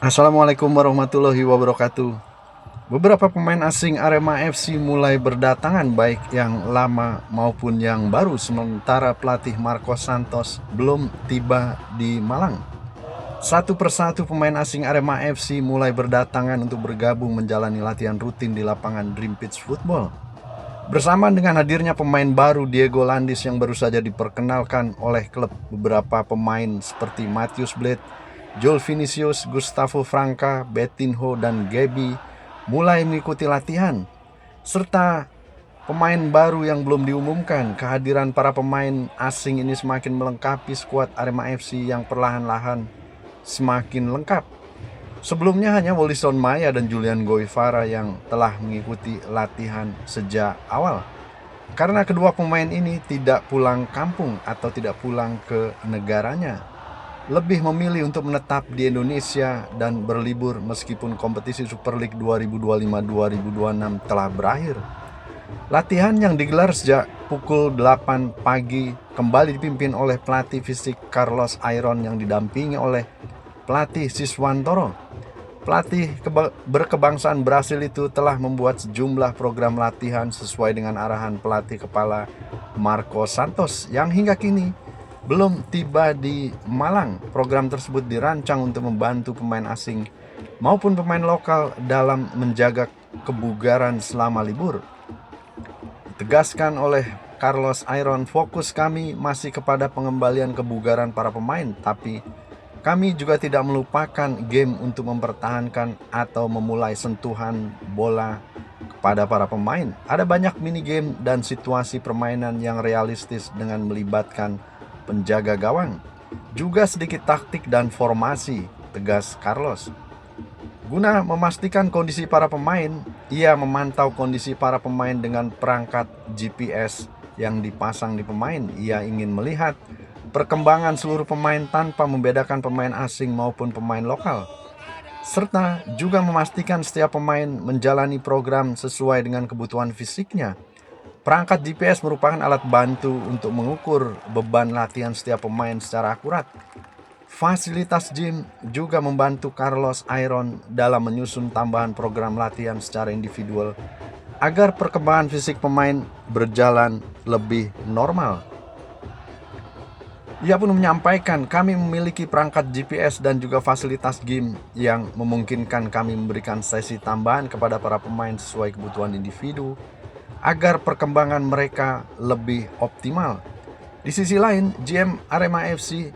Assalamualaikum warahmatullahi wabarakatuh. Beberapa pemain asing Arema FC mulai berdatangan, baik yang lama maupun yang baru, sementara pelatih Marcos Santos belum tiba di Malang. Satu persatu pemain asing Arema FC mulai berdatangan untuk bergabung menjalani latihan rutin di lapangan Dream Pitch Football. Bersama dengan hadirnya pemain baru Diego Landis yang baru saja diperkenalkan oleh klub, beberapa pemain seperti Matheus Blade, Joel Vinicius, Gustavo Franca, Betinho, dan Gabi mulai mengikuti latihan. Serta pemain baru yang belum diumumkan, kehadiran para pemain asing ini semakin melengkapi skuad Arema FC yang perlahan-lahan semakin lengkap. Sebelumnya hanya Wolison Maya dan Julian Guevara yang telah mengikuti latihan sejak awal. Karena kedua pemain ini tidak pulang kampung atau tidak pulang ke negaranya, lebih memilih untuk menetap di Indonesia dan berlibur meskipun kompetisi Super League 2025-2026 telah berakhir. Latihan yang digelar sejak pukul 8 pagi kembali dipimpin oleh pelatih fisik Carlos Ayron yang didampingi oleh pelatih Siswantoro. Pelatih berkebangsaan Brasil itu telah membuat sejumlah program latihan sesuai dengan arahan pelatih kepala Marcos Santos yang hingga kini belum tiba di Malang. Program tersebut dirancang untuk membantu pemain asing maupun pemain lokal dalam menjaga kebugaran selama libur. Ditegaskan oleh Carlos Ayron, fokus kami masih kepada pengembalian kebugaran para pemain, tapi kami juga tidak melupakan game untuk mempertahankan atau memulai sentuhan bola kepada para pemain. Ada banyak mini game dan situasi permainan yang realistis dengan melibatkan penjaga gawang. Juga sedikit taktik dan formasi, tegas Carlos. Guna memastikan kondisi para pemain, ia memantau kondisi para pemain dengan perangkat GPS yang dipasang di pemain. Ia ingin melihat perkembangan seluruh pemain tanpa membedakan pemain asing maupun pemain lokal, serta juga memastikan setiap pemain menjalani program sesuai dengan kebutuhan fisiknya. Perangkat GPS merupakan alat bantu untuk mengukur beban latihan setiap pemain secara akurat. Fasilitas gym juga membantu Carlos Ayron dalam menyusun tambahan program latihan secara individual agar perkembangan fisik pemain berjalan lebih normal. Ia pun menyampaikan, kami memiliki perangkat GPS dan juga fasilitas gym yang memungkinkan kami memberikan sesi tambahan kepada para pemain sesuai kebutuhan individu agar perkembangan mereka lebih optimal. Di sisi lain, GM Arema FC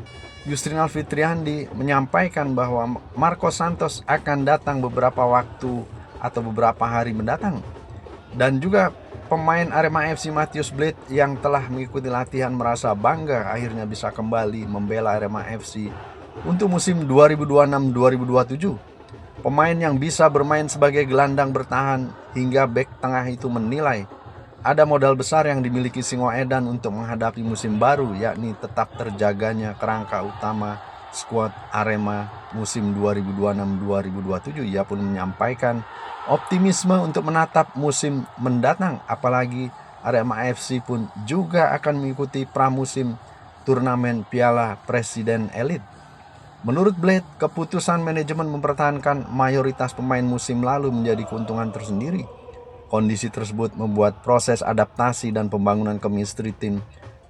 Yusrinal Fitriandi menyampaikan bahwa Marcos Santos akan datang beberapa waktu atau beberapa hari mendatang. Dan juga pemain Arema FC Matheus Blade yang telah mengikuti latihan merasa bangga akhirnya bisa kembali membela Arema FC untuk musim 2026-2027. Pemain yang bisa bermain sebagai gelandang bertahan hingga bek tengah itu menilai ada modal besar yang dimiliki Singoedan untuk menghadapi musim baru, yakni tetap terjaganya kerangka utama skuad Arema musim 2026-2027. Ia pun menyampaikan optimisme untuk menatap musim mendatang, apalagi Arema FC pun juga akan mengikuti pramusim turnamen Piala Presiden Elite. Menurut Blade, keputusan manajemen mempertahankan mayoritas pemain musim lalu menjadi keuntungan tersendiri. Kondisi tersebut membuat proses adaptasi dan pembangunan chemistry tim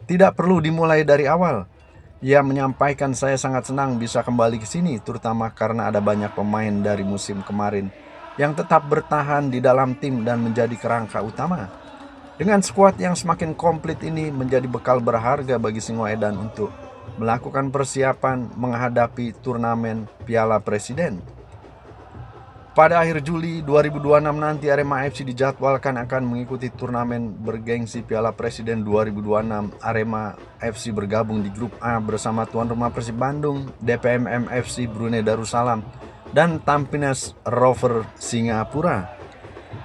tidak perlu dimulai dari awal. Ia menyampaikan, saya sangat senang bisa kembali ke sini, terutama karena ada banyak pemain dari musim kemarin yang tetap bertahan di dalam tim dan menjadi kerangka utama. Dengan skuad yang semakin komplit ini menjadi bekal berharga bagi Singoedan untuk melakukan persiapan menghadapi turnamen Piala Presiden. Pada akhir Juli 2026 nanti Arema FC dijadwalkan akan mengikuti turnamen bergengsi Piala Presiden 2026. Arema FC bergabung di grup A bersama tuan rumah Persib Bandung, DPMM FC Brunei Darussalam, dan Tampines Rover Singapura.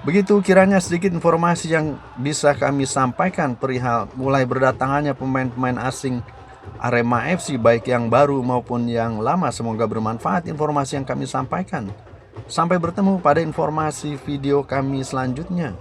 Begitu kiranya sedikit informasi yang bisa kami sampaikan perihal mulai berdatangannya pemain-pemain asing Arema FC, baik yang baru maupun yang lama. Semoga bermanfaat informasi yang kami sampaikan. Sampai bertemu pada informasi video kami selanjutnya.